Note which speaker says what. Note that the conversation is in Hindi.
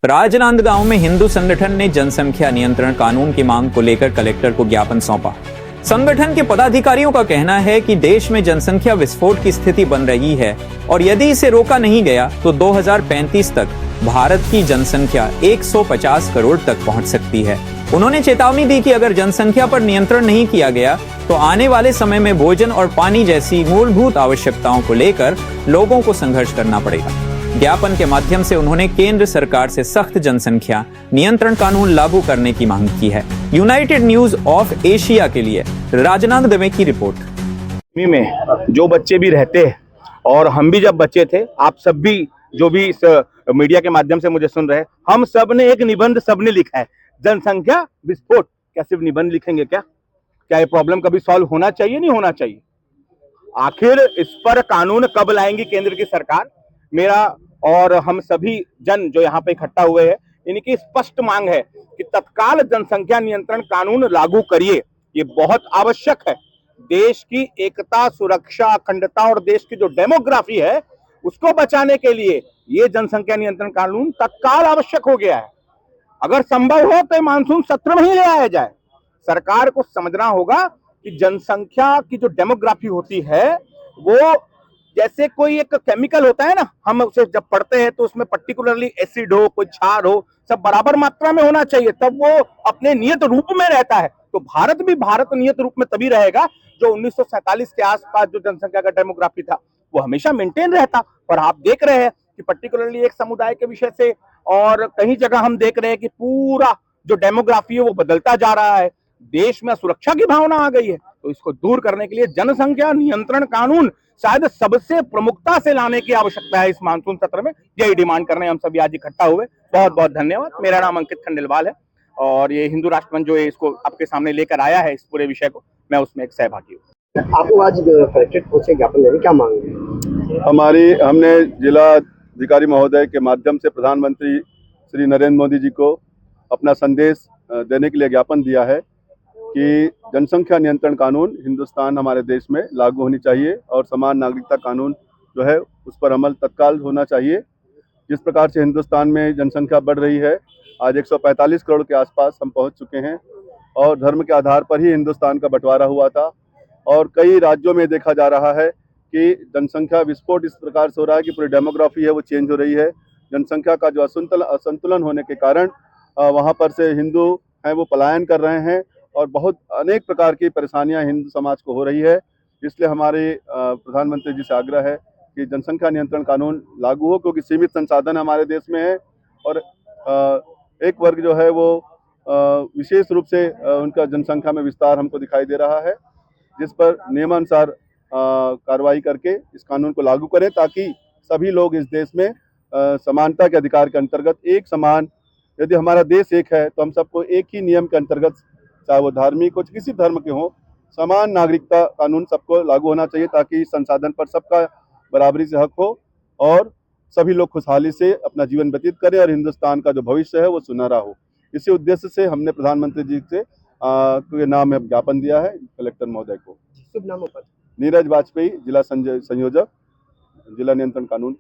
Speaker 1: राजनांदगांव में हिंदू संगठन ने जनसंख्या नियंत्रण कानून की मांग को लेकर कलेक्टर को ज्ञापन सौंपा। संगठन के पदाधिकारियों का कहना है कि देश में जनसंख्या विस्फोट की स्थिति बन रही है और यदि इसे रोका नहीं गया तो 2035 तक भारत की जनसंख्या 150 करोड़ तक पहुंच सकती है। उन्होंने चेतावनी दी कि अगर जनसंख्या पर नियंत्रण नहीं किया गया तो आने वाले समय में भोजन और पानी जैसी मूलभूत आवश्यकताओं को लेकर लोगों को संघर्ष करना पड़ेगा। ज्ञापन के माध्यम से उन्होंने केंद्र सरकार से सख्त जनसंख्या नियंत्रण कानून लागू करने की मांग की है। यूनाइटेड न्यूज ऑफ एशिया के लिए राजनांद दवे की रिपोर्ट।
Speaker 2: में जो बच्चे भी रहते हैं और हम भी जब बच्चे थे, आप सब भी जो भी इस मीडिया के माध्यम से मुझे सुन रहे हैं, हम सब ने एक निबंध सबने लिखा है, जनसंख्या विस्फोट। क्या सिर्फ निबंध लिखेंगे? क्या ये प्रॉब्लम कभी सॉल्व होना चाहिए? नहीं होना चाहिए। आखिर इस पर कानून कब लाएंगी केंद्र की सरकार? मेरा और हम सभी जन जो यहाँ पे इकट्ठा हुए हैं, इनकी स्पष्ट मांग है कि तत्काल जनसंख्या नियंत्रण कानून लागू करिए। ये बहुत आवश्यक है। देश की एकता, सुरक्षा, अखंडता और देश की जो डेमोग्राफी है उसको बचाने के लिए ये जनसंख्या नियंत्रण कानून तत्काल आवश्यक हो गया है। अगर संभव हो तो मानसून सत्र में ही ले आया जाए। सरकार को समझना होगा कि जनसंख्या की जो डेमोग्राफी होती है वो जैसे कोई एक केमिकल होता है ना, हम उसे जब पढ़ते हैं तो उसमें पर्टिकुलरली एसिड हो, कोई क्षार हो, सब बराबर मात्रा में होना चाहिए, तब वो अपने नियत रूप में रहता है। तो भारत भी भारत नियत रूप में तभी रहेगा जो 1947 के आसपास जो जनसंख्या का डेमोग्राफी था वो हमेशा मेंटेन रहता। पर आप देख रहे हैं कि पर्टिकुलरली एक समुदाय के विषय से और कहीं जगह हम देख रहे हैं कि पूरा जो डेमोग्राफी है वो बदलता जा रहा है। देश में सुरक्षा की भावना आ गई है। तो इसको दूर करने के लिए जनसंख्या नियंत्रण कानून शायद सबसे प्रमुखता से लाने की आवश्यकता है इस मानसून सत्र में। यही डिमांड करने हम सभी आज इकट्ठा हुए। बहुत बहुत धन्यवाद। मेरा नाम अंकित खंडेलवाल है और ये हिंदू राष्ट्र मंच जो है इसको आपके सामने लेकर आया है, इस पूरे विषय को, मैं उसमें एक सहभागी हूँ।
Speaker 3: आप लोग आज कलेक्ट्रेट पहुंचे ज्ञापन देने, क्या मांग है?
Speaker 4: हमने जिला अधिकारी महोदय के माध्यम से प्रधानमंत्री श्री नरेंद्र मोदी जी को अपना संदेश देने के लिए ज्ञापन दिया है कि जनसंख्या नियंत्रण कानून हिंदुस्तान हमारे देश में लागू होनी चाहिए और समान नागरिकता कानून जो है उस पर अमल तत्काल होना चाहिए। जिस प्रकार से हिंदुस्तान में जनसंख्या बढ़ रही है, आज 145 करोड़ के आसपास हम पहुंच चुके हैं और धर्म के आधार पर ही हिंदुस्तान का बंटवारा हुआ था और कई राज्यों में देखा जा रहा है कि जनसंख्या विस्फोट इस प्रकार से हो रहा है कि पूरी डेमोग्राफी है वो चेंज हो रही है। जनसंख्या का जो असंतुलन होने के कारण वहाँ पर से हिंदू हैं वो पलायन कर रहे हैं और बहुत अनेक प्रकार की परेशानियां हिंदू समाज को हो रही है। इसलिए हमारे प्रधानमंत्री जी से आग्रह है कि जनसंख्या नियंत्रण कानून लागू हो, क्योंकि सीमित संसाधन हमारे देश में है और एक वर्ग जो है वो विशेष रूप से उनका जनसंख्या में विस्तार हमको दिखाई दे रहा है, जिस पर नियमानुसार कार्रवाई करके इस कानून को लागू करें ताकि सभी लोग इस देश में समानता के अधिकार के अंतर्गत एक समान, यदि हमारा देश एक है तो हम सबको एक ही नियम के अंतर्गत, चाहे वो धार्मिक हो, किसी धर्म के हो, समान नागरिकता कानून सबको लागू होना चाहिए ताकि संसाधन पर सबका बराबरी से हक हो और सभी लोग खुशहाली से अपना जीवन व्यतीत करें और हिंदुस्तान का जो भविष्य है वो सुनहरा हो। इसी उद्देश्य से हमने प्रधानमंत्री जी से के नाम में ज्ञापन दिया है कलेक्टर महोदय को।
Speaker 3: शुभ नामों पर
Speaker 4: नीरज वाजपेयी, जिला संयोजक, जिला नियंत्रण कानून।